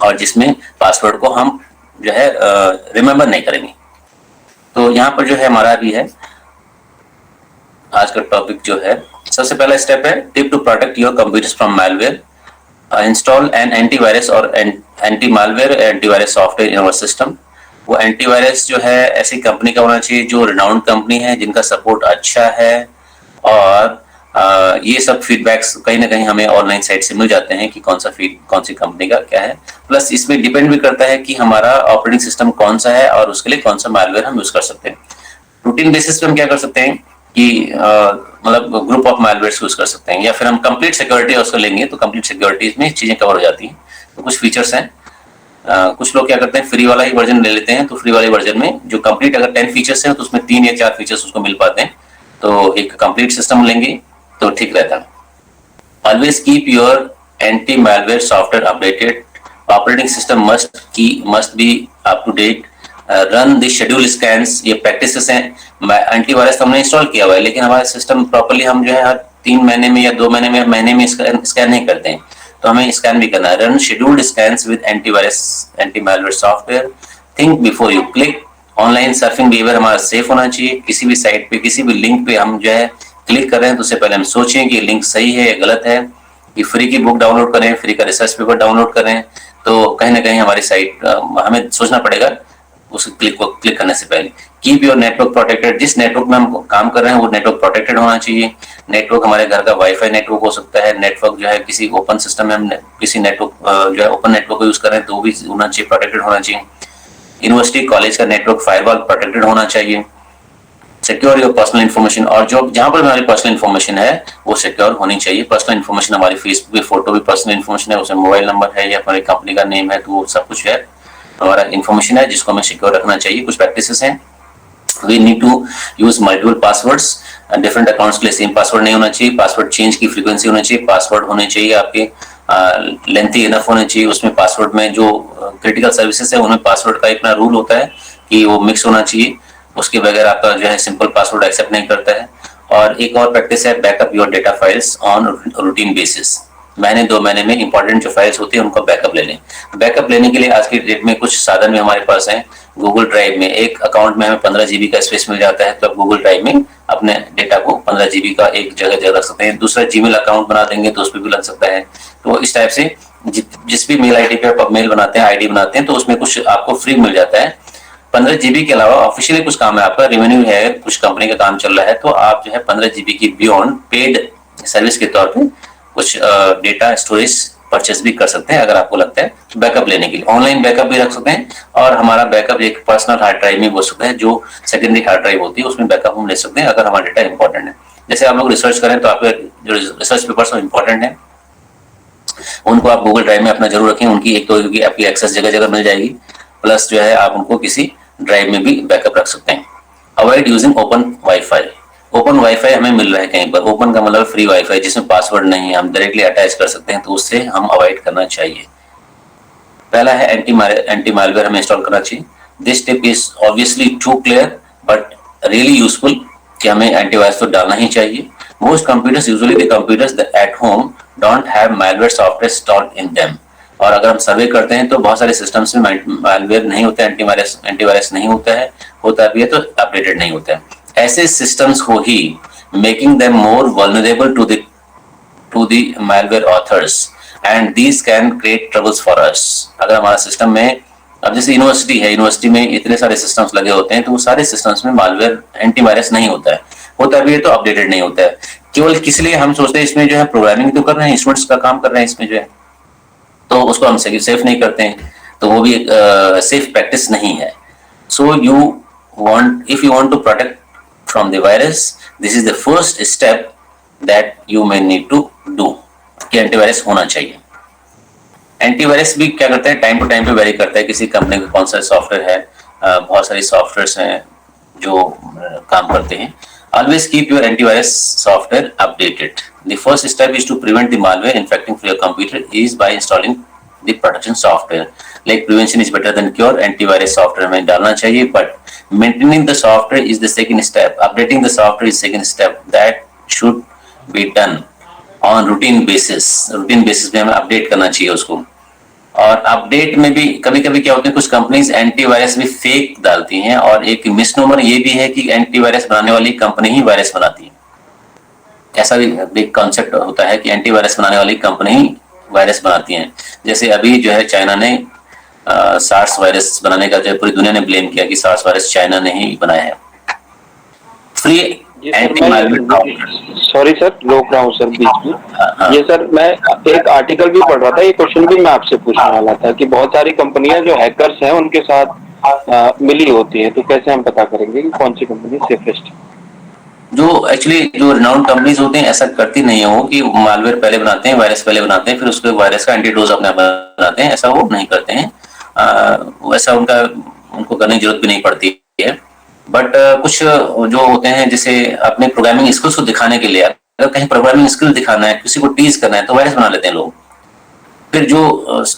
और जिसमें पासवर्ड को हम जो है रिमेंबर नहीं करेंगे। तो यहाँ पर जो है हमारा भी है आज का टॉपिक जो है, सबसे पहला स्टेप है tip to protect your computers from malware. Install an antivirus और anti malware antivirus software in our system. वो एंटीवायरस जो है ऐसी कंपनी का होना चाहिए जो रिनाउंड कंपनी है, जिनका सपोर्ट अच्छा है, और ये सब फीडबैक्स कहीं ना कहीं हमें ऑनलाइन साइट से मिल जाते हैं कि कौन सी कंपनी का क्या है। प्लस इसमें डिपेंड भी करता है कि हमारा ऑपरेटिंग सिस्टम कौन सा है और उसके लिए कौन सा मालवेयर हम यूज कर सकते हैं। रूटीन बेसिस पे हम क्या कर सकते हैं कि मतलब ग्रुप ऑफ मालवेयर्स यूज कर सकते हैं, या फिर हम कंप्लीट सिक्योरिटी उसको लेंगे तो कंप्लीट सिक्योरिटी में चीजें कवर हो जाती हैं। तो कुछ फीचर्स हैं, कुछ लोग क्या करते हैं फ्री वाला ही वर्जन ले लेते हैं, तो फ्री वाले वर्जन में जो कंप्लीट अगर 10 फीचर्स हैं तो उसमें 3 या 4 फीचर्स उसको मिल पाते हैं। तो एक कंप्लीट सिस्टम लेंगे तो ठीक रहता है। Always keep your anti malware software updated. Operating system must be up to date. Run the schedule scans, ये प्रैक्टिसेस हैं। एंटीवायरस तो हमने इंस्टॉल किया हुआ है, लेकिन हमारा सिस्टम प्रॉपर्ली हम जो है हर 3 महीने में या 2 महीने में स्कैन नहीं करते हैं, तो हमें स्कैन भी करना है। Run scheduled scans with antivirus anti malware software. Think before you click. Online surfing behaviour हमारा सेफ होना चाहिए। किसी भी साइट पे किसी भी लिंक पे हम जो है क्लिक कर रहे हैं तो उससे पहले हम सोचें कि लिंक सही है या गलत है। कि फ्री की बुक डाउनलोड करें, फ्री का रिसर्च पेपर डाउनलोड करें, तो कहीं ना कहीं हमारी साइट हमें सोचना पड़ेगा उस क्लिक करने से पहले। Keep your network protected. जिस नेटवर्क में हम काम कर रहे हैं वो नेटवर्क प्रोटेक्टेड होना चाहिए। नेटवर्क हमारे घर का वाईफाई नेटवर्क हो सकता है, नेटवर्क जो है किसी ओपन सिस्टम में हम किसी नेटवर्क जो है ओपन नेटवर्क को यूज कर रहे हैं तो वो भी होना चाहिए, प्रोटेक्टेड होना चाहिए। यूनिवर्सिटी कॉलेज का नेटवर्क फायरवॉल प्रोटेक्टेड होना चाहिए। सिक्योर योर पर्सनल इन्फॉर्मेशन, और जो जहां पर हमारी पर्सनल इन्फॉर्मेशन है वो सिक्योर होनी चाहिए। पर्सनल इन्फॉर्मेशन हमारी फेसबुक पे फोटो भी पर्सनल इन्फॉर्मेशन है, उसमें मोबाइल नंबर है या हमारी कंपनी का नेम है, तो वो सब कुछ है हमारा इन्फॉर्मेशन है जिसको हमें सिक्योर रखना चाहिए। कुछ प्रैक्टिसेस हैं। We need to use multiple passwords. Different accounts के लिए सेम पासवर्ड नहीं होना चाहिए। पासवर्ड चेंज की फ्रीक्वेंसी होनी चाहिए। पासवर्ड होने चाहिए आपके लेंथी इनफ होने चाहिए। उसमें पासवर्ड में जो क्रिटिकल सर्विसेज है उनमें पासवर्ड का इतना रूल होता है कि वो मिक्स होना चाहिए, उसके बगैर आपका जो है सिंपल पासवर्ड एक्सेप्ट नहीं करता है। और एक और प्रैक्टिस है backup your data files on routine basis. महीने 2 महीने में इंपॉर्टेंट जो फाइल्स होती है उनको बैकअप ले लें। बैकअप लेने के लिए आज की डेट में कुछ साधन भी हमारे पास हैं। गूगल ड्राइव में एक अकाउंट में हमें 15 GB का स्पेस मिल जाता है, तो आप गूगल ड्राइव में अपने डेटा को 15 GB का एक जगह रख सकते हैं। दूसरा जीमेल अकाउंट बना देंगे तो उस पर भी लग सकता है। तो इस टाइप से जिस भी मेल आईडी पे आप मेल बनाते हैं, आईडी बनाते हैं, तो उसमें कुछ आपको फ्री मिल जाता है। 15 GB के अलावा ऑफिशियली कुछ काम है आपका, रेवेन्यू है, कुछ कंपनी का काम चल रहा है, तो आप जो है 15 GB की बियॉन्ड पेड सर्विस के तौर पे कुछ डेटा स्टोरेज परचेस भी कर सकते हैं अगर आपको लगता है बैकअप लेने के लिए। ऑनलाइन बैकअप भी रख सकते हैं, और हमारा बैकअप एक पर्सनल हार्ड ड्राइव में हो सकता है, जो सेकेंडरी हार्ड ड्राइव होती है उसमें बैकअप हम ले सकते हैं अगर हमारा डेटा इंपॉर्टेंट है। जैसे आप लोग रिसर्च करें तो आपके जो रिसर्च पेपर्स इंपॉर्टेंट है उनको आप गूगल ड्राइव में अपना जरूर रखें। उनकी एक तो आपकी एक्सेस जगह जगह मिल जाएगी, प्लस जो है आप उनको किसी ड्राइव में भी बैकअप रख सकते हैं। Avoid using open wifi. Open wifi हमें मिल रहा है कहीं पर, ओपन का मतलब फ्री वाईफाई जिसमें पासवर्ड नहीं है, हम डायरेक्टली अटैच कर सकते हैं, तो उससे हम अवॉइड करना चाहिए। पहला है एंटी मालवेयर हमें इंस्टॉल करना चाहिए। This tip is obviously too clear but really useful कि हमें एंटीवायरस तो डालना ही चाहिए। Most computers usually the computers at home don't have malware software installed in them. और अगर हम सर्वे करते हैं तो बहुत सारे सिस्टम्स में मालवेयर नहीं होता है, एंटीवायरस नहीं होता है, होता भी है तो अपडेटेड नहीं होता है। ऐसे सिस्टम्स को ही making them more vulnerable to the malware authors and these can create troubles for us. अगर हमारा सिस्टम में, अब जैसे यूनिवर्सिटी है, यूनिवर्सिटी में इतने सारे सिस्टम्स लगे होते हैं, तो वो सारे सिस्टम्स में मालवेयर एंटीवायरस नहीं होता है, होता भी है तो अपडेटेड नहीं होता है। केवल किस लिए हम सोचते हैं इसमें जो है प्रोग्रामिंग तो कर रहे हैं, स्टूडेंट्स का काम कर रहे हैं इसमें जो है, तो उसको हम सेफ नहीं करते हैं, तो वो भी सेफ प्रैक्टिस नहीं है। सो if you want to protect from the virus, this is the first step that you may need to do कि एंटीवायरस होना चाहिए। एंटीवायरस भी क्या करता है, टाइम टू टाइम पे वेरी करता है किसी कंपनी का कौन सा सॉफ्टवेयर है। बहुत सारी सॉफ्टवेयर्स हैं जो काम करते हैं। Always keep your antivirus software updated. The first step is to prevent the malware infecting your computer is by installing the protection software. Like prevention is better than cure. Antivirus software हमें डालना चाहिए, but maintaining the software is the second step. Updating the software is second step that should be done on routine basis. Routine basis पे हमें update करना चाहिए उसको। और update में भी कभी कभी क्या होता है, कुछ कंपनीज एंटीवायरस भी फेक डालती हैं, और एक मिसनोमर ये भी है कि एंटीवायरस बनाने वाली कंपनी ही वायरस बनाती है। ऐसा भी कॉन्सेप्ट होता है कि एंटीवायरस बनाने वाली कंपनी ही वायरस बनाती है। जैसे अभी जो है चाइना ने सार्स वायरस बनाने का जो पूरी दुनिया ने ब्लेम किया कि सार्स वायरस चाइना ने ही बनाया है। फ्री ये सर एंटी मैं सॉरी सर रोक रहा हूँ सर बीच में। हाँ, ये सर मैं एक आर्टिकल भी पढ़ रहा था, ये क्वेश्चन भी मैं आपसे पूछने वाला था कि बहुत सारी कंपनियां जो हैकर्स हैं उनके साथ मिली होती हैं, तो कैसे हम पता करेंगे कि कौन सी कंपनी सेफेस्ट? जो एक्चुअली जो रिनाउंड कंपनीज होते हैं ऐसा करती नहीं है वो कि मालवेयर पहले बनाते हैं, वायरस पहले बनाते हैं, फिर उसके वायरस का एंटीडोज अपने आप बनाते हैं, ऐसा वो नहीं करते हैं। वैसा उनको करने की जरूरत भी नहीं पड़ती है। बट कुछ जो होते हैं जैसे अपने प्रोग्रामिंग स्किल्स को दिखाने के लिए, अगर कहीं प्रोग्रामिंग स्किल दिखाना है, किसी को टीज करना है, तो वायरस बना लेते हैं लोग। फिर जो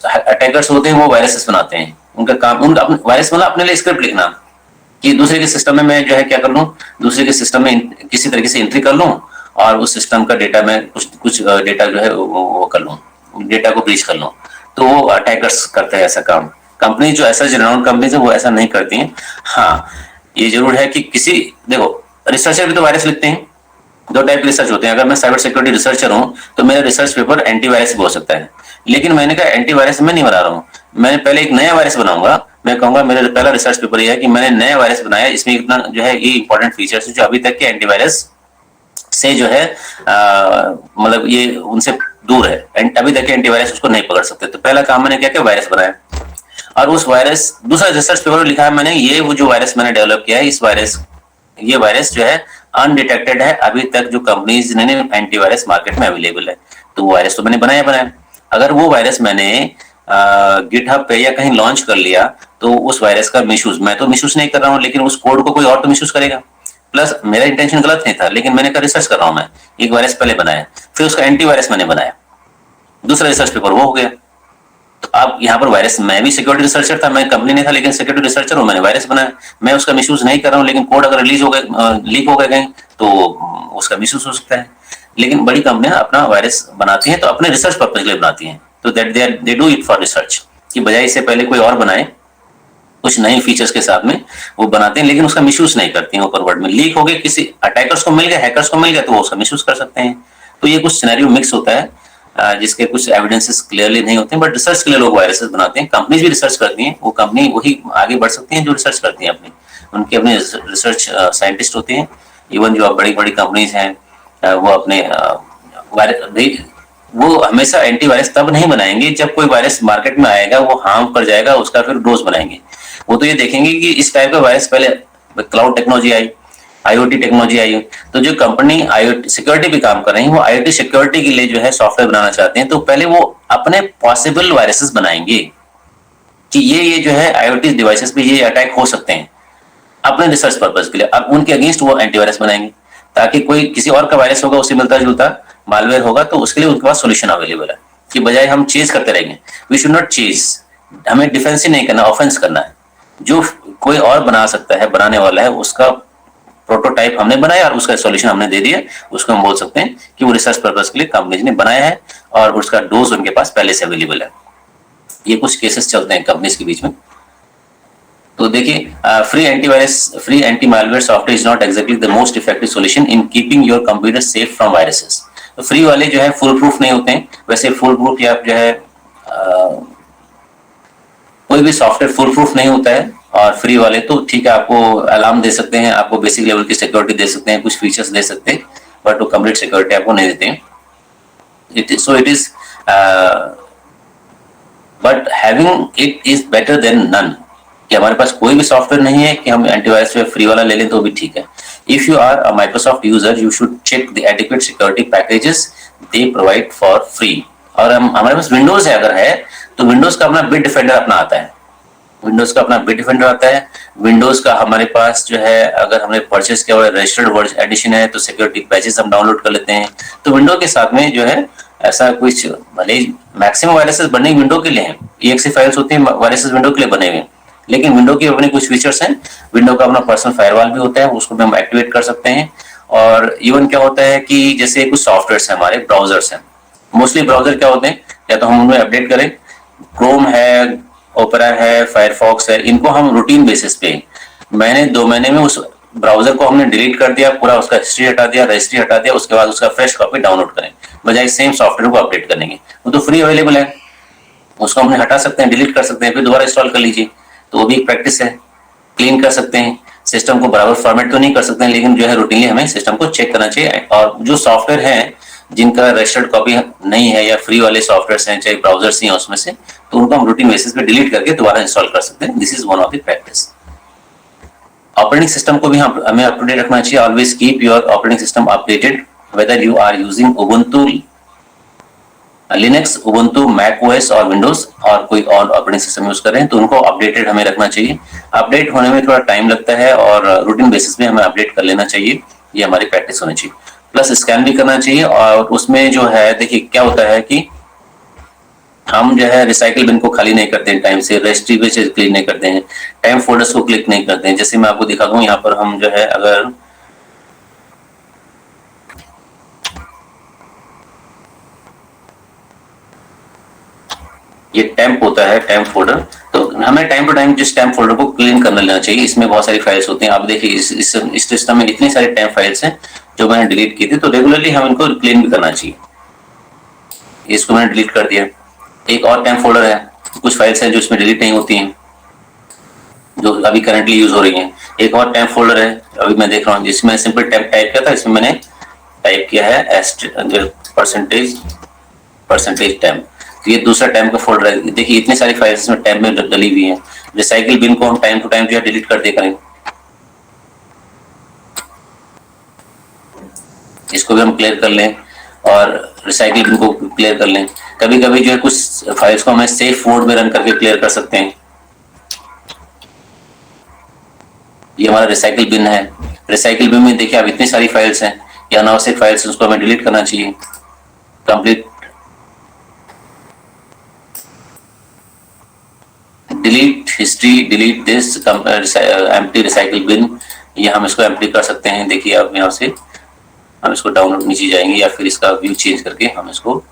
अटैकर्स होते हैं वो वायरसेस बनाते हैं। उनका काम उनका वायरस मतलब अपने लिए स्क्रिप्ट लिखना कि दूसरे के सिस्टम में मैं जो है क्या कर लूं, दूसरे के सिस्टम में किसी तरीके से एंट्री कर लूं और उस सिस्टम का डेटा में कुछ डेटा जो है वो कर लूं, डेटा को ब्रीच कर लूं। तो वो अटैकर्स करते हैं ऐसा काम। कंपनी जो ऐसा रिनाउंड कंपनीज है वो ऐसा नहीं करती हैं। हाँ, ये जरूर है कि किसी देखो रिसर्चर भी तो वायरस लिखते हैं। दो टाइप के रिसर्च होते हैं। अगर मैं साइबर सिक्योरिटी रिसर्चर हूं तो मेरा रिसर्च पेपर एंटीवायरस भी हो सकता है, लेकिन मैंने कहा एंटीवायरस मैं नहीं बना रहा हूं, मैं पहले एक नया वायरस बनाऊंगा। मैं कहूंगा मेरा पहला रिसर्च पेपर यह है कि मैंने नया वायरस बनाया, इसमें इतना जो है ये इंपॉर्टेंट फीचर्स जो अभी तक के एंटीवायरस से जो है मतलब ये उनसे दूर है, अभी तक के एंटीवायरस उसको नहीं पकड़ सकते। तो पहला काम मैंने क्या किया, वायरस बनाया। और उस वायरस दूसरा रिसर्च पेपर लिखा है मैंने, ये वो जो वायरस मैंने डेवलप किया है, इस वायरस ये वायरस जो है अनडिटेक्टेड है, अभी तक जो कंपनीज ने एंटीवायरस मार्केट में अवेलेबल है। तो वो वायरस तो मैंने बनाया। अगर वो वायरस मैंने गिटहब पे या कहीं लॉन्च कर लिया तो उस वायरस का मिसयूज, मैं तो मिसयूज नहीं कर रहा हूँ, लेकिन उस कोड को कोई और तो मिसयूज करेगा। प्लस मेरा इंटेंशन गलत नहीं था, लेकिन मैंने कहा रिसर्च कर रहा हूँ मैं, एक वायरस पहले बनाया, फिर उसका एंटीवायरस मैंने बनाया, दूसरा रिसर्च पेपर वो हो गया। तो अब यहाँ पर वायरस, मैं भी सिक्योरिटी रिसर्चर था, मैं कंपनी नहीं था, लेकिन सिक्योरिटी रिसर्चर हूँ, मैंने वायरस बनाया, मैं उसका मिसयूज नहीं कर रहा हूँ। लेकिन कोड अगर रिलीज हो गए, लीक हो गए कहीं, तो उसका मिसयूज हो सकता है। लेकिन बड़ी कंपनियां अपना वायरस बनाती हैं तो अपने रिसर्च पर्पज के लिए बनाती हैं, तो that they do it for research, कि बजाय इससे पहले कोई और बनाए कुछ नए फीचर्स के साथ में वो बनाते हैं, लेकिन उसका मिसयूज नहीं करते हैं। ऊपर वर्ड में लीक हो गए, किसी अटैकर्स को मिल गया, हैकर्स को मिल गया, तो वो उसका मिसयूज कर सकते हैं। तो ये कुछ सिनेरियो मिक्स होता है, जिसके कुछ एविडेंसेस क्लियरली नहीं होते हैं, बट रिसर्च के लिए लोग वायरसेस बनाते हैं। कंपनीज भी रिसर्च करती हैं, वो कंपनी वही आगे बढ़ सकती हैं जो रिसर्च करती हैं अपनी, उनके अपने रिसर्च साइंटिस्ट होते हैं। इवन जो बड़ी बड़ी कंपनीज हैं वो अपने वो हमेशा एंटीवायरस तब नहीं बनाएंगे जब कोई वायरस मार्केट में आएगा, वो हार्म कर जाएगा, उसका फिर डोज बनाएंगे। वो तो ये देखेंगे कि इस टाइप का वायरस, पहले क्लाउड टेक्नोलॉजी आई, आईओटी टेक्नोलॉजी आई, तो जो कंपनी आईओटी सिक्योरिटी भी काम कर रही है, वो आईओटी सिक्योरिटी के लिए जो है सॉफ्टवेयर बनाना चाहते हैं, तो पहले वो अपने पॉसिबल वायरसेस बनाएंगे कि ये जो है आईओटी डिवाइसेस पे ये अटैक हो सकते हैं अपने रिसर्च पर्पज के लिए। अब उनके अगेंस्ट वो एंटीवायरस बनाएंगे, ताकि कोई किसी और का वायरस होगा उससे मिलता जुलता मालवेयर होगा, तो उसके लिए उनके पास सोल्यूशन अवेलेबल है। कि बजाय हम चेज करते रहेंगे, वी शुड नॉट चेज, हमें डिफेंस ही नहीं करना, ऑफेंस करना है। जो कोई और बना सकता है, बनाने वाला है, उसका प्रोटोटाइप हमने बनाया और उसका सॉल्यूशन हमने दे दिया, उसको हम बोल सकते हैं कि वो रिसर्च पर्पज के लिए कंपनी ने बनाया है और उसका डोज उनके पास पहले से अवेलेबल है। ये कुछ केसेस चलते हैं कंपनीज के बीच में। तो देखिए, free anti malware software is not exactly the most effective solution in keeping your computer safe from viruses. तो फ्री वाले जो है फुल प्रूफ नहीं होते हैं। वैसे फुल प्रूफ या जो है कोई भी सॉफ्टवेयर फुल प्रूफ नहीं होता है, और फ्री वाले तो ठीक है, आपको अलार्म दे सकते हैं, आपको बेसिक लेवल की सिक्योरिटी दे सकते हैं, कुछ फीचर्स दे सकते हैं, बट वो कंप्लीट सिक्योरिटी आपको नहीं देते हैं। It is but having it is better than none, कि हमारे पास कोई भी सॉफ्टवेयर नहीं है कि हम एंटीवायरस पे फ्री वाला ले लें तो भी ठीक है। If you are a Microsoft user you should check the adequate security packages they provide for free. और हमारे पास विंडोज है, अगर है तो विंडोज का अपना बिट डिफेंडर अपना आता है, विंडोज का अपना बिट डिफेंडर आता है। विंडोज का हमारे पास जो है, अगर हमने परचेस किया हुआ रजिस्टर्ड वर्जन एडिशन है तो सिक्योरिटी पैचेस हम डाउनलोड कर लेते हैं। तो विंडो के साथ में जो है ऐसा कुछ, भले मैक्सिमम वायरसेस बने विंडो के लिए हैं, EXE फाइल्स होती है वायरसेस विंडो के लिए बने हुए, लेकिन विंडो के अपने कुछ फीचर्स हैं। विंडो का अपना पर्सनल फायरवॉल भी होता है, उसको भी हम एक्टिवेट कर सकते हैं। और इवन क्या होता है कि जैसे कुछ सॉफ्टवेयर हैं, हमारे ब्राउजर्स हैं, मोस्टली ब्राउजर क्या होते हैं, या तो हम उनमें अपडेट करें, क्रोम है, ओपेरा है, फायरफॉक्स है, इनको हम रूटीन बेसिस पे महीने 2 महीने में उस ब्राउजर को हमने डिलीट कर दिया, पूरा उसका हिस्ट्री हटा दिया, रजिस्ट्री हटा दिया, उसके बाद उसका फ्रेश कॉपी डाउनलोड करें बजाय सेम सॉफ्टवेयर को अपडेट करने के। वो तो फ्री अवेलेबल है, उसको हमने हटा सकते हैं, डिलीट कर सकते हैं, फिर दोबारा इंस्टॉल कर लीजिए। तो वो भी एक प्रैक्टिस है। क्लीन कर सकते हैं सिस्टम को, बराबर फॉर्मेट तो नहीं कर सकते हैं, लेकिन जो है रूटीनली हमें सिस्टम को चेक करना चाहिए। और जो सॉफ्टवेयर है जिनका रजिस्टर्ड कॉपी नहीं है या फ्री वाले सॉफ्टवेयर हैं, चाहे ब्राउजर्स ही हैं उसमें से, तो उनको हम रूटीन बेसिस पे डिलीट करके दोबारा इंस्टॉल कर सकते हैं। This is one of the practice. Operating system को भी हमें अप टू डेट रखना चाहिए। Always keep your operating system updated, whether you are using Ubuntu Linux, Ubuntu, Mac OS और विंडोज और कोई और ऑपरेटिंग सिस्टम यूज कर रहे हैं तो उनको अपडेटेड हमें रखना चाहिए। अपडेट होने में थोड़ा टाइम लगता है और रूटीन बेसिस पे हमें अपडेट कर लेना चाहिए, ये हमारी प्रैक्टिस होनी चाहिए। प्लस स्कैन भी करना चाहिए। और उसमें जो है देखिए क्या होता है कि हम जो है रिसाइकिल बिन को खाली नहीं करते हैं टाइम से, रजिस्ट्री पे क्लिक नहीं करते हैं, टाइम फोल्डर्स को क्लिक नहीं करते हैं। जैसे मैं आपको दिखा दूं, यहाँ पर हम जो है अगर ये टेम्प होता है, टेम्प फोल्डर, तो हमें टाइम टू टाइम जिस टेम्प फोल्डर को क्लीन कर लेना चाहिए। इसमें बहुत सारी फाइल्स होती हैं। आप देखिए इस सिस्टम में इतनी सारी टेम्प फाइल्स हैं जो मैंने डिलीट की थी, तो रेगुलरली हम इनको क्लीन भी करना चाहिए। इसको मैंने डिलीट कर दिया। एक और टेम्प फोल्डर है, कुछ फाइल्स हैं जो इसमें डिलीट नहीं होती हैं, जो अभी करंटली यूज हो रही हैं। एक और टेम्प फोल्डर है, अभी मैं देख रहा हूँ, जिसमें सिंपल टेम्प टाइप किया था, इसमें मैंने टाइप किया है परसेंटेज टेम्प। तो ये दूसरा टेम्प का फोल्डर है। देखिए इतनी सारी फाइल्स इसमें टेम्प में डली हुई हैं। रिसाइकिल बिन को हम टाइम टू टाइम जो है डिलीट कर दिया करें। इसको भी हम क्लियर कर लें और रिसाइकिल बिन को क्लियर कर लें। कभी कभी जो है कुछ फाइल्स को हमें सेफ मोड में रन करके क्लियर कर सकते हैं। ये हमारा रिसाइकिल बिन है। रिसाइकिल बिन में देखिए अब इतनी सारी फाइल्स हैं, या अनावश्यक फाइल्स, उसको हमें डिलीट करना चाहिए। Complete delete history, delete this empty recycle bin, ये हम इसको एम्प्टी कर सकते हैं। देखिए अब यहाँ से हम इसको डाउनलोड नीचे जाएंगे या फिर इसका व्यू चेंज करके हम इसको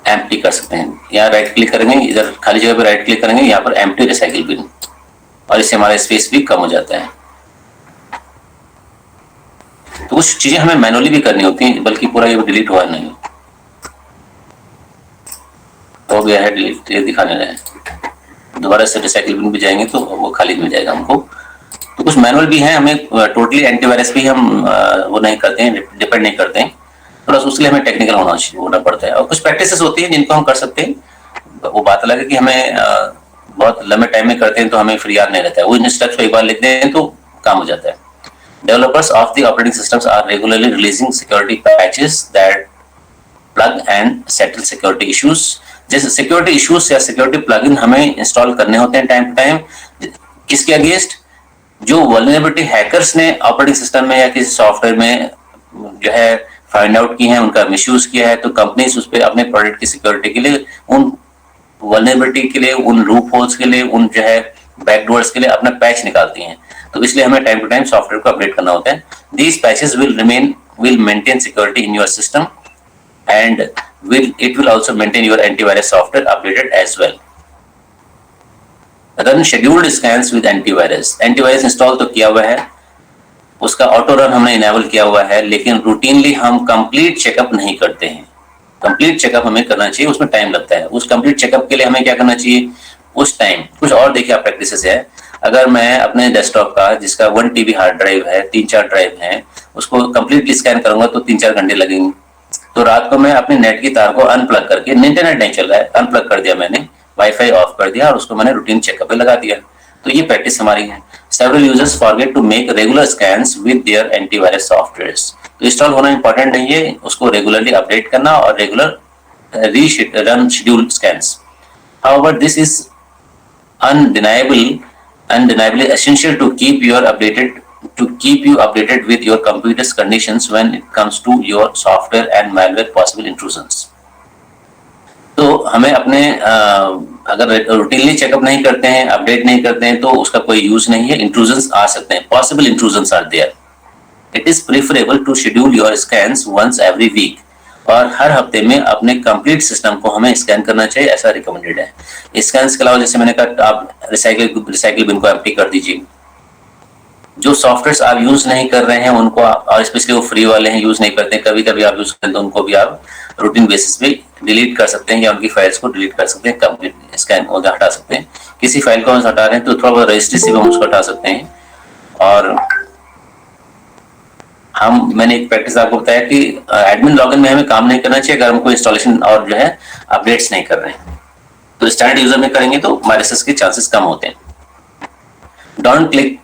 एम्प्टी कर सकते हैं। यहाँ राइट क्लिक करेंगे, इधर खाली जगह पे राइट क्लिक करेंगे, यहाँ पर एम्प्टी रिसाइकिल बिन, और इससे हमारा स्पेस भी कम हो जाता है। तो कुछ चीजें हमें मैनुअली भी करनी होती हैं, बल्कि पूरा ये डिलीट हुआ नहीं हो गया है डिलीट, ये दिखाने रहे। दोबारा से रिसाइकिल बिन भी जाएंगे तो वो खाली मिल जाएगा हमको। तो कुछ मैनुअल भी है, हमें टोटली एंटीवायरस भी हम वो नहीं करते हैं, डिपेंड नहीं करते हैं। थोड़ा उसके लिए हमें टेक्निकल होना पड़ता है। और कुछ प्रैक्टिसेस होती हैं जिनको हम कर सकते हैं। वो बात अलग है कि हमें बहुत लंबे टाइम में करते हैं तो हमें फिर याद नहीं रहता है। वो इन स्टेप्स को एक बार लिखते हैं तो काम हो जाता है। Developers of the operating systems are regularly releasing security patches that plug and settle security issues. जैसे सिक्योरिटी इश्यूज या सिक्योरिटी प्लगइन हमें इंस्टॉल करने होते हैं टाइम टू टाइम। किसके अगेंस्ट? जो वल्नरेबिलिटी हैकर्स ने ऑपरेटिंग सिस्टम में या किसी सॉफ्टवेयर में जो है फाइंड आउट की है, उनका मिसयूज किया है, तो कंपनीज उस पर अपने प्रोडक्ट की सिक्योरिटी के लिए, उन वल्नरेबिलिटी के लिए, उन लूप होल्स के लिए, उन जो है बैकडोर्स के लिए अपना पैच निकालती हैं। तो इसलिए हमें टाइम टू टाइम सॉफ्टवेयर को अपडेट करना होता है। These patches will maintain security in your system and it will also maintain your antivirus software updated as well. Run scheduled scans with antivirus. Antivirus install तो किया हुआ है, उसका auto run हमने इनेबल किया हुआ है, लेकिन रूटीनली हम कंप्लीट चेकअप नहीं करते हैं। कंप्लीट चेकअप हमें करना चाहिए, उसमें टाइम लगता है। उस कंप्लीट चेकअप के लिए हमें क्या करना चाहिए? उस टाइम कुछ और देखिए आप प्रैक्टिसेस है। अगर मैं अपने डेस्कटॉप का, जिसका 1 TB हार्ड ड्राइव है, 3-4 ड्राइव है, उसको कंप्लीटली स्कैन करूंगा तो 3-4 घंटे लगेंगे। तो रात को मैं अपने नेट की तार को अनप्लग करके, इंटरनेट नहीं चल रहा है, अनप्लग कर दिया मैंने, वाईफाई ऑफ कर दिया और उसको मैंने रूटीन चेकअप पे लगा दिया। तो ये प्रैक्टिस हमारी है। Several users forget to make regular scans with their antivirus softwares. तो इंस्टॉल होना इंपॉर्टेंट नहीं है, उसको रेगुलरली अपडेट करना और regular run scheduled scans. However, this is undeniably essential to keep you updated with your computer's conditions when it comes to your software and malware possible intrusions. तो हमें अपने अगर रूटीनली चेकअप नहीं करते हैं, update नहीं करते हैं, तो उसका कोई यूज नहीं है। इंट्रूजन्स आ सकते हैं, possible intrusions are there. It is preferable to schedule your scans once every week. और हर हफ्ते में अपने कंप्लीट सिस्टम को हमें स्कैन करना चाहिए, ऐसा रिकमेंडेड है। स्कैन के अलावा जैसे मैंने कहा, आप रिसाइकिल बिन को एम्प्टी कर दीजिए। जो सॉफ्टवेयर आप यूज नहीं कर रहे हैं उनको और स्पेशली वो फ्री वाले हैं, यूज नहीं करते हैं, कभी कभी आप यूज करते हैं, तो उनको भी आप रूटीन बेसिस पे डिलीट कर सकते हैं या उनकी फाइल्स को डिलीट कर सकते हैं, कंप्लीट स्कैन हटा सकते हैं। किसी फाइल को हम हटा रहे हैं तो थोड़ा बहुत रजिस्ट्री से भी हम उसको हटा सकते हैं। और मैंने एक प्रैक्टिस आपको बताया कि एडमिन लॉगिन में हमें काम नहीं करना चाहिए अगर हमको इंस्टॉलेशन और जो है अपडेट्स नहीं कर रहे हैं। तो स्टैंडर्ड यूजर में करेंगे तो वायरसेस के चांसेस कम होते हैं। Don't click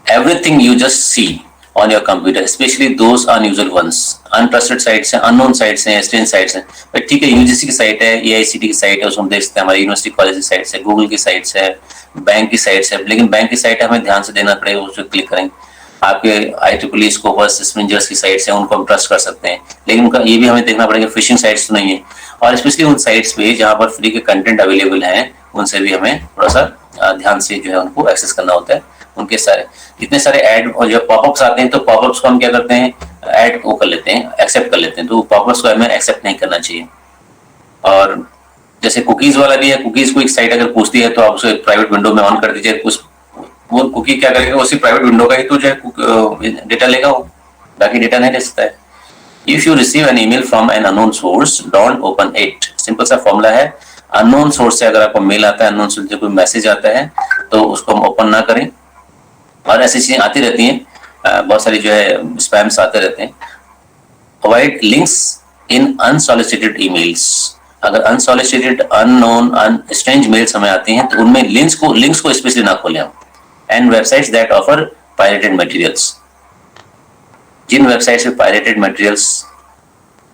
everything you just see on your computer, especially those unusual ones, untrusted sites हैं, unknown sites हैं, strange sites हैं। पर ठीक है, यूजीसी की साइट है, एआईसीटी की साइट है, उसको हम देख सकते हैं, हमारी यूनिवर्सिटी कॉलेज की साइट्स है, गूगल की साइट्स है, बैंक की साइट्स है। लेकिन बैंक की साइट हमें ध्यान से देना पड़ेगा, उस पर क्लिक करेंगे। आपके IEEE स्कोपर्स स्प्रिंजर्स की साइट्स हैं, उनको हम ट्रस्ट कर सकते हैं, लेकिन उनका ये भी हमें देखना पड़ेगा फिशिंग साइट्स तो नहीं है। और स्पेशली उन साइट्स पे जहाँ पर फ्री के कंटेंट अवेलेबल हैं, उनसे भी हमें थोड़ा सा ध्यान से जो है उनको एक्सेस करना होता है। उनके सारे इतने सारे ऐड और जो पॉपअप्स आते हैं, तो पॉपअप्स को हम क्या करते हैं, ऐड वो कर लेते हैं, एक्सेप्ट कर लेते हैं। तो पॉपअप्स को हमें एक्सेप्ट नहीं करना चाहिए। और जैसे कुकीज वाला भी है, कुकीज को एक साइट अगर पूछती है तो आप उसे प्राइवेट विंडो में ऑन कर दीजिए। कुछ वो कुकी क्या करेगा, उसी प्राइवेट विंडो का ही तो जो है डेटा लेगा, वो बाकी डेटा नहीं ले सकता है। If you receive an email from an unknown source, don't open it. Simple सा फॉर्मूला है, अननोन सोर्स से अगर आपको मेल आता है, अननोन सोर्स से कोई मैसेज आता है, तो उसको हम ओपन ना करें। और ऐसी चीजें आती रहती हैं, बहुत सारी जो है स्पैम्स आते रहते हैं। Avoid links in unsolicited emails. अगर अनसॉलिसिटेड, अननोन, स्ट्रेंज मेल्स हमें आती हैं, तो उनमें लिंक्स को स्पेशली ना खोलें हम। And websites that offer pirated materials. जिन वेबसाइट्स पे पायरेटेड मटेरियल्स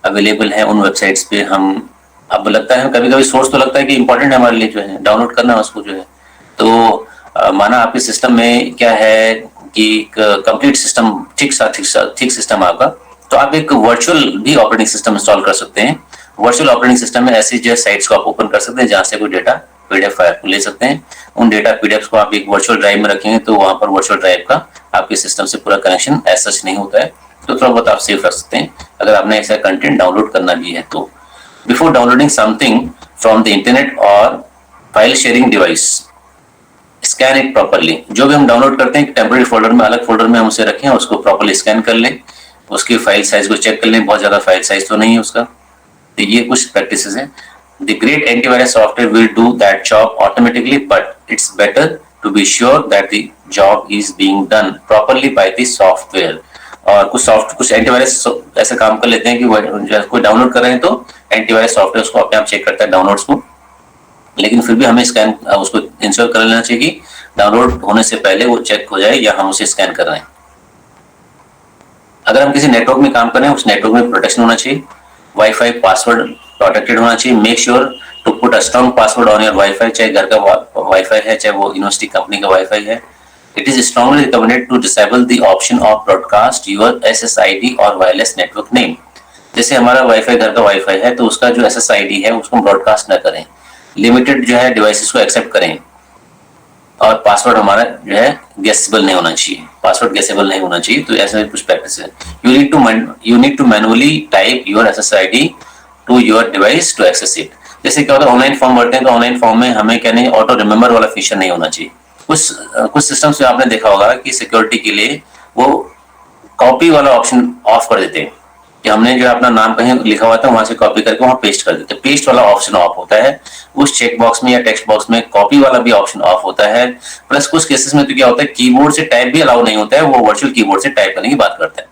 अवेलेबल हैं, उन वेबसाइट्स पे हम, अब लगता है कभी कभी सोर्स तो लगता है कि इंपॉर्टेंट है हमारे लिए, जो है डाउनलोड करना उसको जो है। तो माना आपके सिस्टम में क्या है कि कंप्लीट सिस्टम ठीक सिस्टम आपका, तो आप एक वर्चुअल भी ऑपरेटिंग सिस्टम इंस्टॉल कर सकते हैं। वर्चुअल ऑपरेटिंग सिस्टम में ऐसी जो साइट्स को आप ओपन कर सकते हैं जहां से कोई डेटा पीडीएफ फाइल को ले सकते हैं। उन डेटा पीडीएफ को आप एक वर्चुअल ड्राइव में रखेंगे, तो वहां पर वर्चुअल ड्राइव का आपके सिस्टम से पूरा कनेक्शन ऐसा नहीं होता है, तो थोड़ा बहुत आप सेफ रख सकते हैं अगर आपने ऐसा कंटेंट डाउनलोड करना भी है तो। Before downloading something from the internet और file sharing device, scan it properly. जो भी हम डाउनलोड करते हैं टेम्पररी फोल्डर में, अलग फोल्डर में हम उसे रखें, उसको प्रॉपरली स्कैन कर लें, उसकी फाइल साइज को चेक कर लें, बहुत ज्यादा फाइल साइज तो नहीं है उसका। तो ये कुछ प्रैक्टिसेस हैं। The great antivirus software will do that job automatically, but it's better to be sure that the job is being done properly by the software. और कुछ एंटीवायरस ऐसे काम कर लेते हैं कि कोई डाउनलोड कर रहे हैं तो एंटीवायरस सॉफ्टवेयर उसको अपने आप चेक करता है डाउनलोड्स को, लेकिन फिर भी हमें स्कैन उसको इंस्टॉल कर लेना चाहिए कि डाउनलोड होने से पहले वो चेक हो जाए या हम उसे स्कैन कर रहे हैं। अगर हम किसी नेटवर्क में काम कर रहे हैं, उस नेटवर्क में प्रोटेक्शन होना चाहिए, वाईफाई पासवर्ड प्रोटेक्टेड होना चाहिए। Make sure to put a strong password on your WiFi, चाहे घर का वाईफाई है चाहे वो यूनिवर्सिटी कंपनी का वाईफाई है। It is strongly recommended to disable the option of broadcast your SSID और वायरलेस नेटवर्क नेम। जैसे हमारा वाईफाई घर का वाईफाई है, तो उसका जो SSID है उसको ब्रॉडकास्ट न करें, लिमिटेड जो है डिवाइसेस को एक्सेप्ट करें, और पासवर्ड हमारा जो है गेसेबल नहीं होना चाहिए, पासवर्ड गेसेबल नहीं होना चाहिए। तो ऐसे कुछ प्रैक्टिस है। You need to manually type your SSID to your device to access it. जैसे क्या होता है, ऑनलाइन फॉर्म भरते हैं तो ऑनलाइन फॉर्म में हमें क्या नहीं, ऑटो रिमेम्बर वाला फीचर नहीं होना चाहिए। कुछ सिस्टम्स में आपने देखा होगा कि सिक्योरिटी के लिए वो कॉपी वाला ऑप्शन ऑफ कर देते हैं, कि हमने जो अपना नाम कहीं लिखा हुआ था वहां से कॉपी करके वहां पेस्ट कर देते हैं। पेस्ट वाला ऑप्शन ऑफ होता है। उस चेक बॉक्स में या टेक्स्ट बॉक्स में कॉपी वाला भी ऑप्शन ऑफ होता है। प्लस कुछ केसेस में तो क्या होता है, कीबोर्ड से टाइप भी अलाउ नहीं होता है, वो वर्चुअल कीबोर्ड से टाइप करने की बात करते हैं।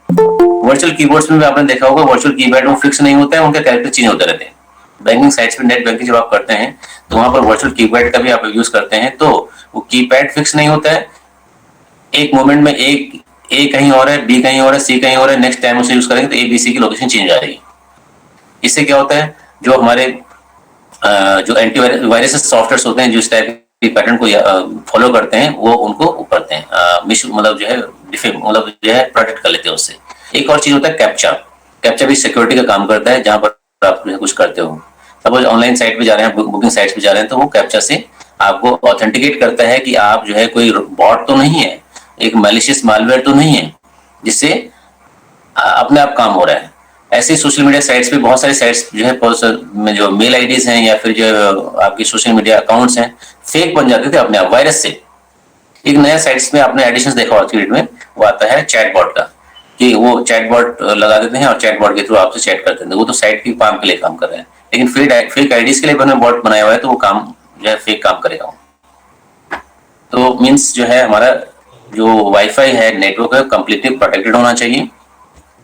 वर्चुअल कीबोर्ड्स में भी आपने देखा होगा, वर्चुअल कीपैड वो फिक्स नहीं होता है, उनके कैरेक्टर चेंज होते रहते हैं। बैंकिंग साइट्स पे नेट बैंकिंग जब आप करते हैं तो वहां पर वर्चुअल कीपैड का भी आप यूज करते हैं, तो वो कीपैड फिक्स नहीं होता है। एक मोमेंट में ए कहीं और है, बी कहीं और है, सी कहीं और है, नेक्स्ट टाइम उसे यूज करेंगे तो ABC की लोकेशन चेंज आ जाएगी। इससे क्या होता है, जो हमारे जो एंटीवायरस सॉफ्टवेयर होते हैं जो इस टाइप की पैटर्न को फॉलो करते हैं, वो उनको करते हैं, मतलब जो है मतलब जो है प्रोटेक्ट कर लेते हैं उससे। एक और चीज होता है कैप्चा भी सिक्योरिटी का काम करता है। जहां पर आप कुछ करते हो, सपोज ऑनलाइन साइट पे जा रहे हैं, बुकिंग साइट पे जा रहे हैं, तो वो कैप्चा से आपको ऑथेंटिकेट करता है कि आप जो है कोई बॉट तो नहीं है, एक मैलिशियस मालवेयर तो नहीं है, जिससे अपने आप काम हो रहा है। ऐसे सोशल मीडिया साइट्स पे बहुत सारे साइट्स जो है में जो मेल आईडीज हैं या फिर जो आपकी सोशल मीडिया अकाउंट्स हैं फेक बन जाते थे अपने आप वायरस से। एक नया साइट्स में आपने एडिशन देखा होगा क्रिएट में, वो आता है चैटबॉट का, कि वो चैटबॉट लगा देते हैं और चैटबॉट के थ्रू आपसे चैट करते हैं। वो तो साइट के काम के लिए काम कर रहे हैं, लेकिन फेक आईडीज के लिए उन्होंने बॉट बनाया हुआ है, तो वो काम जो है फेक काम करेगा। तो मीन्स जो है हमारा जो वाईफाई है नेटवर्क है कंप्लीटली प्रोटेक्टेड होना चाहिए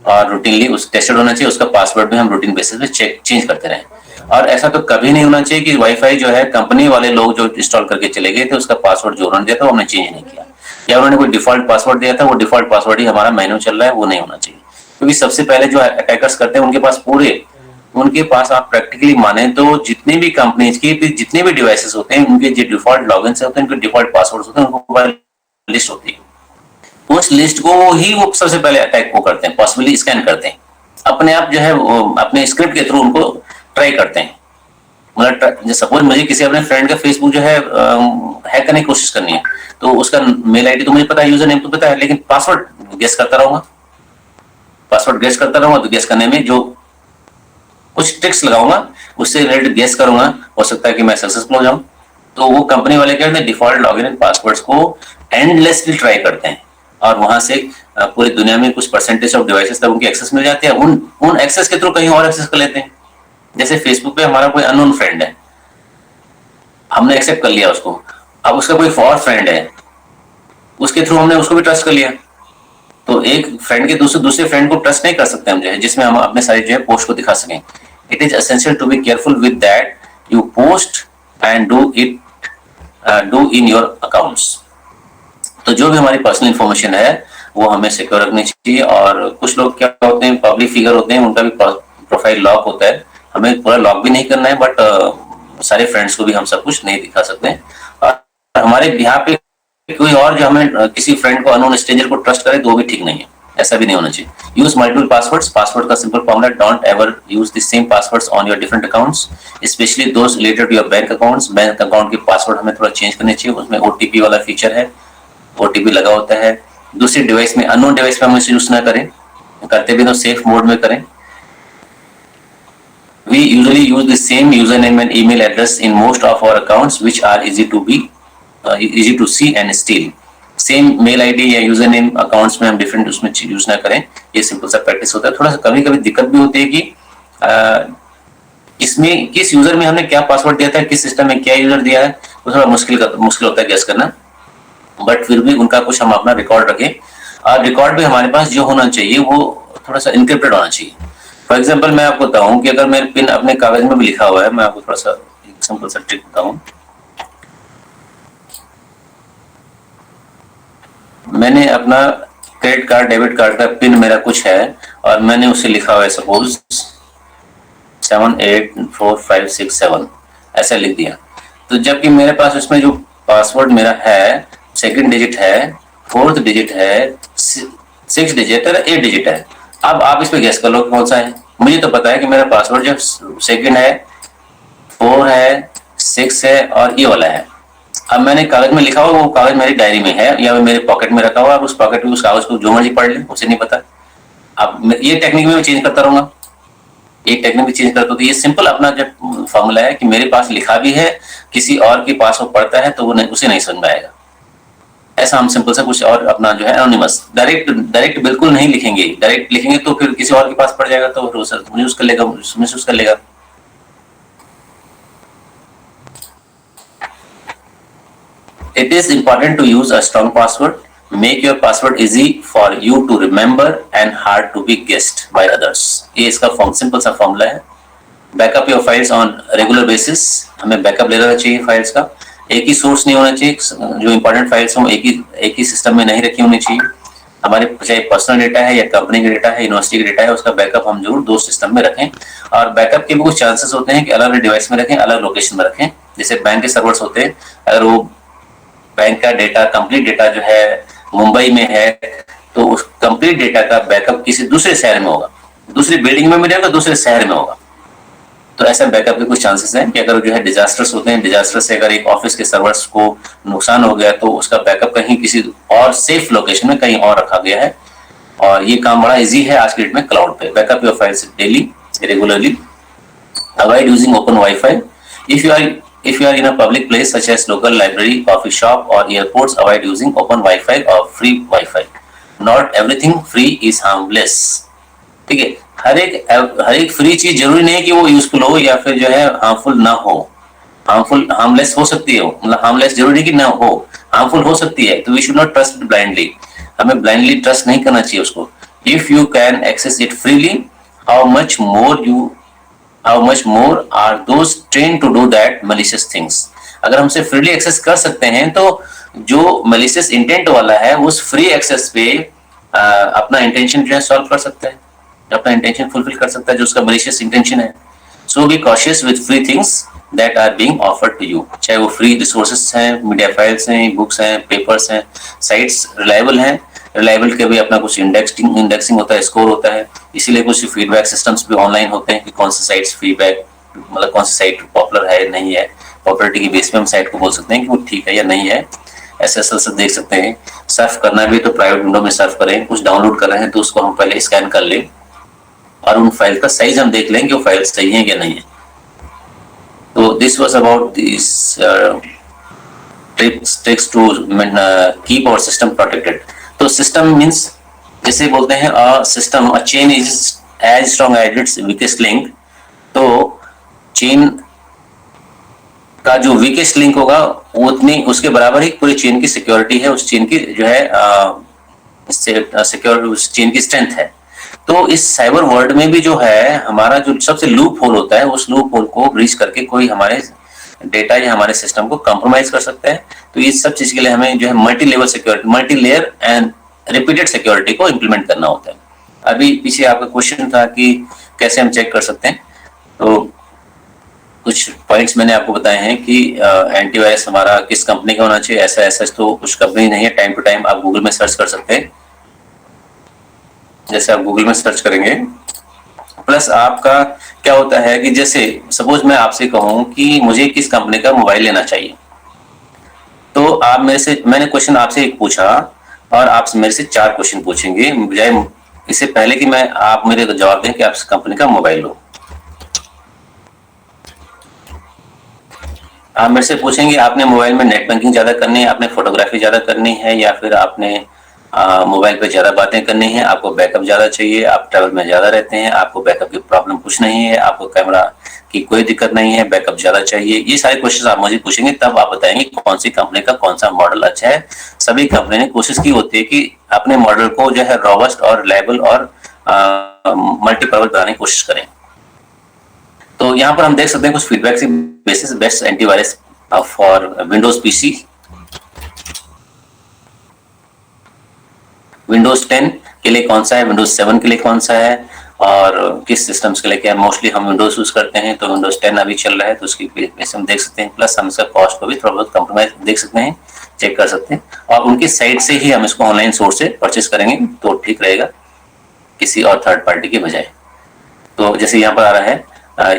और रूटीनली उस टेस्टेड होना चाहिए। उसका पासवर्ड भी हम रूटीन बेसिस पे चेंज करते रहें। और ऐसा तो कभी नहीं होना चाहिए कि वाईफाई जो है कंपनी वाले लोग जो इंस्टॉल करके चले गए थे उसका पासवर्ड जो उन्होंने दिया था वो हमने चेंज नहीं किया, या उन्होंने कोई डिफॉल्ट पासवर्ड दिया था वो डिफॉल्ट पासवर्ड ही हमारा मैन्यू चल रहा है, वो नहीं होना चाहिए। क्योंकि सबसे पहले जो अटैकर्स करते हैं उनके पास आप प्रैक्टिकली माने तो जितने भी कंपनीज की जितने भी डिवाइसेस होते हैं उनके जो डिफॉल्ट लॉगिन होते हैं, उनके डिफॉल्ट पासवर्ड होते हैं, उनको लिस्ट होती है। उस लिस्ट को ही वो सबसे पहले अटैक को करते हैं, पॉसिबली स्कैन करते हैं अपने आप जो है अपने स्क्रिप्ट के थ्रू उनको ट्राई करते हैं। मतलब सपोज मुझे किसी अपने फ्रेंड का फेसबुक जो है हैक करने की कोशिश करनी है, तो उसका मेल आईडी तो मुझे पता है, यूजर नेम तो पता है, लेकिन पासवर्ड गेस करता रहूंगा। तो गेस करने में जो कुछ ट्रिक्स लगाऊंगा उससे रिलेटेड गेस करूंगा, हो सकता है कि मैं सक्सेसफुल हो जाऊं। तो वो कंपनी वाले क्या करते हैं, डिफॉल्ट लॉगिन एंड पासवर्ड्स को एंडलेसली ट्राई करते हैं और वहां से पूरी दुनिया में कुछ परसेंटेज ऑफ डिवाइसेस तक उनकी एक्सेस मिल जाती है। उन एक्सेस के थ्रू कहीं और एक्सेस कर लेते हैं। जैसे फेसबुक पे हमारा कोई अननोन फ्रेंड है, हमने एक्सेप्ट कर लिया उसको, अब उसका कोई फॉर फ्रेंड है, उसके थ्रू हमने उसको भी ट्रस्ट कर लिया। तो एक फ्रेंड के दूसरे फ्रेंड को ट्रस्ट नहीं कर सकते हम, जो है जिसमें हम अपने सारे जो है पोस्ट को दिखा सकें। It is essential to be careful with that you post and do in your accounts. तो जो भी हमारी पर्सनल इंफॉर्मेशन है वो हमें सिक्योर रखनी चाहिए। और कुछ लोग क्या होते हैं, पब्लिक फिगर होते हैं, उनका भी प्रोफाइल लॉक होता है। हमें पूरा लॉक भी नहीं करना है, बट सारे फ्रेंड्स को भी हम सब कुछ नहीं दिखा सकते हैं। और हमारे यहाँ पे कोई और जो हमें किसी फ्रेंड को अननोन स्ट्रेंजर को ट्रस्ट करे तो वो भी ठीक नहीं है, ऐसा भी नहीं होना चाहिए। Use multiple passwords. पासवर्ड का simple formula, don't ever use the same passwords on your different accounts, specially those related to your bank accounts. Bank account के पासवर्ड हमें थोड़ा चेंज करने चाहिए, उसमें ओटीपी वाला फीचर है, ओटीपी लगा होता है। दूसरी डिवाइस में, अननोन डिवाइस पे हम इसे यूज ना करें, करते भी तो सेफ मोड में करें। We usually use the same username and email address in most of our accounts, which are easy to see and steal. Same mail ID या यूजर नेम अकाउंट्स में हम डिफरेंट उसमें यूज ना करें, ये simple सा प्रैक्टिस होता है। थोड़ा सा कभी कभी दिक्कत भी होती है कि इसमें किस यूजर में हमने क्या पासवर्ड दिया था, किस सिस्टम में क्या यूजर दिया है, वो थोड़ा मुश्किल होता है गेस करना। बट फिर भी उनका कुछ हम अपना रिकॉर्ड रखें, और रिकॉर्ड भी हमारे पास जो होना चाहिए वो थोड़ा सा इनक्रिप्टेड होना चाहिए। फॉर एग्जाम्पल मैं आपको बताऊं कि अगर मेरे पिन अपने कागज में भी लिखा हुआ है, मैं आपको थोड़ा सा सिंपल सा ट्रिक बताऊं। मैंने अपना क्रेडिट कार्ड डेबिट कार्ड का पिन मेरा कुछ है और मैंने उसे लिखा हुआ है सपोज 784567 ऐसा लिख दिया। तो जबकि मेरे पास उसमें जो पासवर्ड मेरा है, सेकंड डिजिट है, फोर्थ डिजिट है, 6 डिजिट है, 8 डिजिट है। अब आप इस पे गेस कर लो कौन सा है। मुझे तो पता है कि मेरा पासवर्ड जो सेकंड है, 4 है, 6 है और ये वाला है। अब मैंने कागज में लिखा हुआ, वो कागज मेरी डायरी में है या मेरे पॉकेट में रखा हुआ। अब उस पॉकेट में उस कागज को जो मर्जी पढ़ ले, उसे नहीं पता। अब ये टेक्निक में चेंज करता रहूंगा, एक टेक्निक भी चेंज करता हूं। तो ये सिंपल अपना जो फॉर्मूला है कि मेरे पास लिखा भी है, किसी और के पास वो पढ़ता है तो वो उसे नहीं समझ में आएगा। ऐसा हम सिंपल सा कुछ और अपना जो है एनोनिमस, डायरेक्ट बिल्कुल नहीं लिखेंगे। डायरेक्ट लिखेंगे तो फिर किसी और के पास पड़ जाएगा, तो यूज कर लेगा, मिसयूज कर लेगा। It is important to use a strong password. Make your password easy for you to remember and hard to be guessed by others. ये इसका सिंपल सा फॉर्मूला है। Backup your files on regular basis. हमें backup ले लेना चाहिए files का। एक ही सोर्स नहीं होना चाहिए, जो इंपॉर्टेंट फाइल्स हो एक ही सिस्टम में नहीं रखी होनी चाहिए। हमारे चाहे पर्सनल डेटा है या कंपनी का डेटा है, यूनिवर्सिटी का डेटा है, उसका बैकअप हम जरूर 2 सिस्टम में रखें। और बैकअप के भी कुछ चांसेस होते हैं कि अलग अलग डिवाइस में रखें, अलग लोकेशन में रखें। जैसे बैंक के सर्वर्स होते हैं, अगर वो बैंक का डेटा, कंप्लीट डेटा जो है मुंबई में है, तो उस कंप्लीट डेटा का बैकअप किसी दूसरे शहर में होगा, दूसरी बिल्डिंग में मिलेगा, दूसरे शहर में होगा। तो ऐसा बैकअप के कुछ चांसेस हैं कि अगर जो है डिजास्टर्स होते हैं, डिजास्टर से अगर एक ऑफिस के सर्वर्स को नुकसान हो गया तो उसका बैकअप कहीं किसी और सेफ लोकेशन में कहीं और रखा गया है। और ये काम बड़ा इजी है आज के डेट में क्लाउड पे। Backup your files daily, regularly, avoid using open wifi. If you are in a public place such as local library, coffee shop or airports, avoid using open Wi-Fi or free Wi-Fi. Not everything free is harmless. ठीक है, हर एक free चीज जरूरी नहीं है कि वो useful हो या फिर जो है हार्मफुल ना हो। हार्मलेस हो सकती है, मतलब हार्मलेस जरूरी कि ना हो, हार्मफुल हो सकती है। तो we should not trust blindly, हमें ब्लाइंडली ट्रस्ट नहीं करना चाहिए उसको। If you can access it freely, how much more you how much more are those trained to do that malicious things। अगर हमसे फ्रीली एक्सेस कर सकते हैं तो जो malicious इंटेंट वाला है उस फ्री एक्सेस पे अपना इंटेंशन जो है सॉल्व कर सकता है, अपना इंटेंशन फुलफिल कर सकता है जो उसका malicious इंटेंशन है। So be cautious with free things that are being offered to you, चाहे वो फ्री रिसोर्सेस हैं, मीडिया फाइल्स हैं, बुक्स हैं, पेपर्स हैं, साइट्स रिलायबल हैं। रिलायबल के भी अपना कुछ इंडेक्सिंग होता है, स्कोर होता है, इसीलिए कुछ फीडबैक सिस्टम्स भी ऑनलाइन होते हैं कि कौन सी साइट्स फीडबैक, मतलब कौन सी साइट पॉपुलर है नहीं है, पॉपुलरिटी की बेस पे हम साइट को बोल सकते हैं कि वो ठीक है या नहीं है। SSL से देख सकते हैं। सर्फ करना भी तो प्राइवेट विंडो में सर्फ करें, कुछ डाउनलोड कर रहे हैं तो उसको हम पहले स्कैन कर लें और उन फाइल का साइज हम देख लें कि वो फाइल सही है या नहीं है। तो this was about this tricks to keep our system protected. तो सिस्टम मींस जैसे बोलते हैं system, a chain is as strong as its weakest link. तो चेन का जो वीकेस्ट लिंक होगा उतनी उसके बराबर ही पूरी चेन की सिक्योरिटी है, उस चेन की जो है सिक्योर, उस चेन की स्ट्रेंथ है। तो इस साइबर वर्ल्ड में भी जो है हमारा जो सबसे लूप होल होता है, उस लूप होल को ब्रीच करके कोई हमारे डेटा या हमारे सिस्टम को कंप्रोमाइज कर सकता है। तो ये सब चीज के लिए हमें जो है multi level security, multi layer and repeated security को इंप्लीमेंट करना होता है। अभी पीछे आपका क्वेश्चन था कि कैसे हम चेक कर सकते हैं, तो कुछ पॉइंट्स मैंने आपको बताए हैं कि एंटीवायरस हमारा किस कंपनी का होना चाहिए। ऐसा तो कुछ कंपनी नहीं है, टाइम टू टाइम आप गूगल में सर्च कर सकते हैं। जैसे आप गूगल में सर्च करेंगे, प्लस आपका क्या होता है कि जैसे सपोज मैं आपसे कहूं कि मुझे किस कंपनी का मोबाइल लेना चाहिए, तो आप मेरे से, मैंने क्वेश्चन आपसे एक पूछा और आप मेरे से 4 क्वेश्चन पूछेंगे, बजाय इससे पहले कि मैं आप मेरे को जवाब दें कि आप कंपनी का मोबाइल लो। आप मेरे से पूछेंगे आपने मोबाइल में नेट बैंकिंग ज्यादा करनी है, आपने फोटोग्राफी ज्यादा करनी है, या फिर आपने मोबाइल पे ज्यादा बातें करनी है, आपको बैकअप ज्यादा चाहिए, आप ट्रैवल में ज्यादा रहते हैं, आपको बैकअप की प्रॉब्लम कुछ नहीं है, आपको कैमरा की कोई दिक्कत नहीं है, बैकअप ज्यादा चाहिए। ये सारे क्वेश्चन आप मुझे पूछेंगे, तब आप बताएंगे कौन सी कंपनी का कौन सा मॉडल अच्छा है। सभी कंपनी ने कोशिश की होती है कि अपने मॉडल को जो है रॉबस्ट और रिलायबल और मल्टीपर्पज बनाने की कोशिश करें। तो यहाँ पर हम देख सकते हैं कुछ feedback basis best antivirus for Windows PC. Windows 10 के लिए कौन सा है, विंडोज 7 के लिए कौन सा है, और किस सिस्टम्स के लिए क्या। मोस्टली हम विंडोज यूज करते हैं, तो विंडोज 10 अभी चल रहा है, तो उसकी बेस हम देख सकते हैं। प्लस हम इसका कॉस्ट को भी थोड़ा बहुत कंप्रोमाइज देख सकते हैं, चेक कर सकते हैं, और उनकी साइट से ही हम इसको ऑनलाइन सोर्स से परचेस करेंगे तो ठीक रहेगा किसी और थर्ड पार्टी के बजाय। तो जैसे यहाँ पर आ रहा है,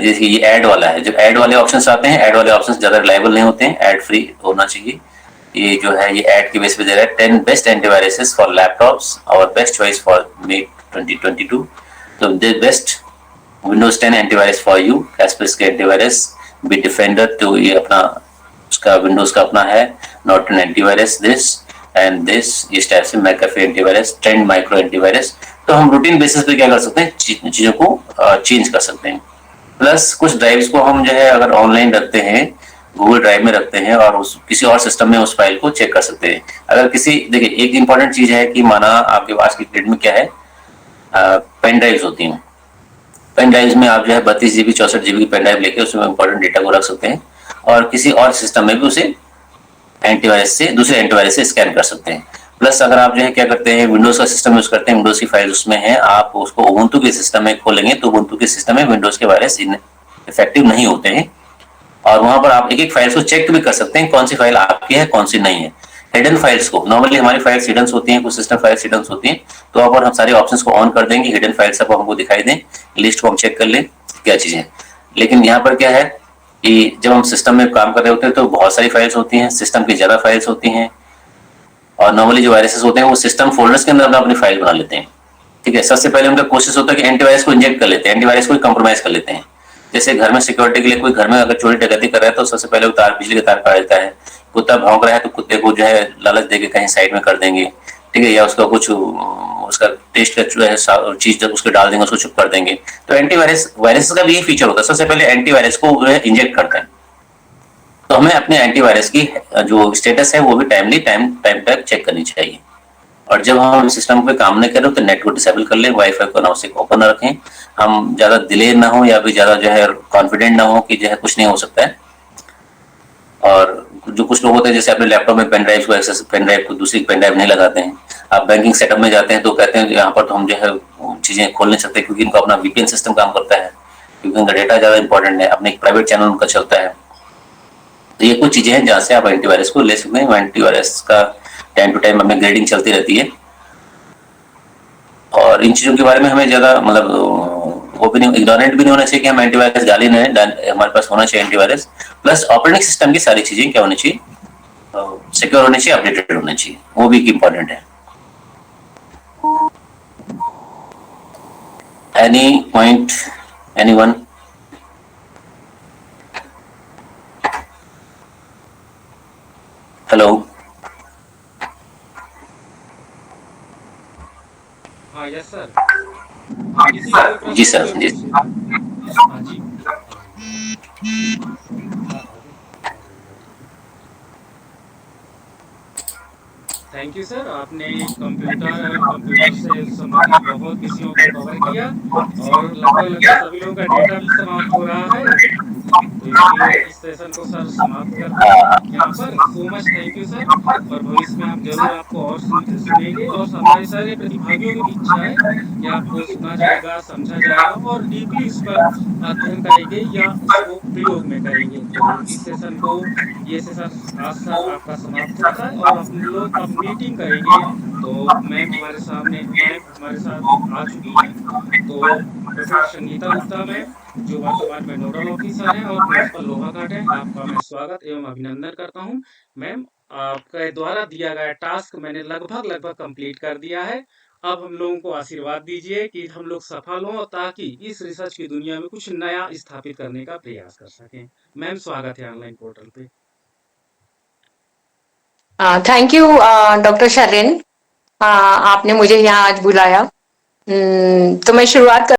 जैसे ये ऐड वाला है, जब ऐड वाले ऑप्शंस आते हैं, ऐड वाले ऑप्शंस ज्यादा रिलायबल नहीं होते हैं, ऐड फ्री होना चाहिए। ये जो है ये ऐड के बेस पे दे रहा है 10 best antiviruses for laptops, our best choice for May 2022। तो the best Windows 10 antivirus for you, Kaspersky antivirus, Bitdefender, तो ये अपना उसका विंडोज का अपना है, Norton antivirus, this and this, इस टाइप से McAfee antivirus, Trend Micro antivirus. तो हम रूटीन बेसिस पे क्या कर सकते हैं, चीजों को चेंज कर सकते हैं। प्लस कुछ ड्राइव्स को हम जो है अगर ऑनलाइन रखते हैं, गूगल ड्राइव में रखते हैं, और उस किसी और सिस्टम में उस फाइल को चेक कर सकते हैं। अगर किसी, देखिए एक इंपॉर्टेंट चीज है कि माना आपके पास की डेट में क्या है, पेन ड्राइव्स होती हैं। पेन ड्राइव्स में आप जो है 32 GB 64 GB की पेन ड्राइव लेके उसमें इंपॉर्टेंट डेटा को रख सकते हैं, और किसी और सिस्टम में भी उसे एंटीवायरस से, दूसरे एंटीवायरस से स्कैन कर सकते हैं। प्लस अगर आप जो है क्या करते हैं, विंडोज का सिस्टम यूज करते हैं, विंडोज की फाइल उसमें है, आप उसको उबुंटू के सिस्टम में खोलेंगे तो उबुंटू के सिस्टम में विंडोज के वायरस इफेक्टिव नहीं होते हैं, और वहां पर आप एक एक फाइल को चेक भी कर सकते हैं कौन सी फाइल आपकी है कौन सी नहीं है। हिडन फाइल्स को, नॉर्मली हमारी फाइल्स हिडन होती हैं, कुछ सिस्टम फाइल्स हिडन होती हैं, तो आप और हम सारे ऑप्शंस को ऑन कर देंगे, हिडन फाइल्स सब हमको दिखाई दें, लिस्ट को हम चेक कर लें क्या चीजें। लेकिन यहाँ पर क्या है कि जब हम सिस्टम में काम कर रहे होते हैं तो बहुत सारी फाइल्स होती हैं, सिस्टम की ज्यादा फाइल्स होती हैं, और नॉर्मली जो वायरसेस होते हैं वो सिस्टम फोल्डर्स के अंदर अपनी फाइल बना लेते हैं। ठीक है, सबसे पहले उनका कोशिश होता है कि एंटीवायरस को इंजेक्ट कर लेते हैं, एंटीवायरस को कंप्रोमाइज कर लेते हैं। जैसे घर में सिक्योरिटी के लिए कोई घर में अगर चोरी डकैती कर रहा है तो सबसे पहले वो तार, बिजली का तार काट देता है। कुत्ता भौंक रहा है तो कुत्ते को जो है लालच देके कहीं साइड में कर देंगे, ठीक है, या उसका कुछ उसका टेस्ट का जो है चीज उसको डाल देंगे, उसको चुप कर देंगे। तो एंटीवायरस, वायरस का भी यही फीचर होता है, सबसे पहले एंटीवायरस को जो है इंजेक्ट करते हैं। तो हमें अपने एंटीवायरस की जो स्टेटस है वो भी टाइम टाइम चेक करनी चाहिए। और जब हम सिस्टम पे काम नहीं कर रहे तो नेट को डिसेबल कर लें, वाईफाई को ना उसे ओपन रखें। हम ज्यादा डिले ना हो या फिर ज्यादा जो है कॉन्फिडेंट ना हो कि जो है कुछ नहीं हो सकता है। और जो कुछ लोग होते हैं जैसे अपने लैपटॉप में पेन ड्राइव को एक्सेस, पेन ड्राइव को दूसरी पेन ड्राइव नहीं लगाते हैं। आप बैंकिंग सेटअप में जाते हैं तो कहते हैं यहाँ पर तो हम जो है चीजें खोल नहीं सकते क्योंकि इनका अपना वीपीएन सिस्टम काम करता है, क्योंकि उनका डेटा ज्यादा इंपॉर्टेंट है, अपने एक प्राइवेट चैनल उनका चलता है। तो ये कुछ चीजें हैं जहाँ से आप एंटीवायरस को ले सकते हैं। एंटीवायरस का टाइम टू टाइम हमें ग्रेडिंग चलती रहती है और इन चीजों के बारे में हमें ज्यादा मतलब वो भी नहीं, इग्नोरेंट भी नहीं होना चाहिए कि हम एंटीवायरस डाल ही नहीं, हमारे पास होना चाहिए एंटीवायरस। प्लस ऑपरेटिंग सिस्टम की सारी चीजें क्या होनी चाहिए, सिक्योर होनी चाहिए, अपडेटेड होना चाहिए, वो भी इंपॉर्टेंट है। Any point, anyone? हेलो? हाँ यस सर। हाँ किसी को कोई जी प्रश्न हो सर, तो जी। पूछिए। हाँ जी। थैंक यू सर, आपने कंप्यूटर से संबंधित बहुत विषयों को कवर किया और लगभग सभी लोगों का डेटा भी समाप्त हो रहा है, तो इसलिए इस सेशन को सर समाप्त करते हैं यहाँ पर। So much thank you sir, और भविष्य में हम जरूर आपको और सुनेंगे, और हमारे सारे प्रतिभागियों की भी इच्छा है कि आपको सुना जाएगा, समझा जाएगा और डीपली इस पर अध्ययन करेंगे या इसको प्रयोग में करेंगे। तो इस सेशन को, ये सेशन आज सर आपका समाप्त होता है और हम लोग अब मीटिंग करेंगे। तो मैम हमारे साथ आ चुकी हैं। तो प्रोफेसर संगीता गुप्ता मैम, जो वर्तमान में नोडल ऑफिसर हैं और प्रिंसिपल लोहाघाट हैं, आपका मैं स्वागत एवं अभिनंदन करता हूं। मैम, आपके द्वारा दिया गया टास्क मैंने लगभग कंप्लीट कर दिया है। अब हम लोगों को आशीर्वाद दीजिए कि हम लोग सफल हों ताकि इस रिसर्च की दुनिया में कुछ नया स्थापित करने का प्रयास कर सकें। मैम स्वागत है ऑनलाइन पोर्टल पे। थैंक यू डॉक्टर शरण, आपने मुझे यहाँ आज बुलाया। तो मैं शुरुआत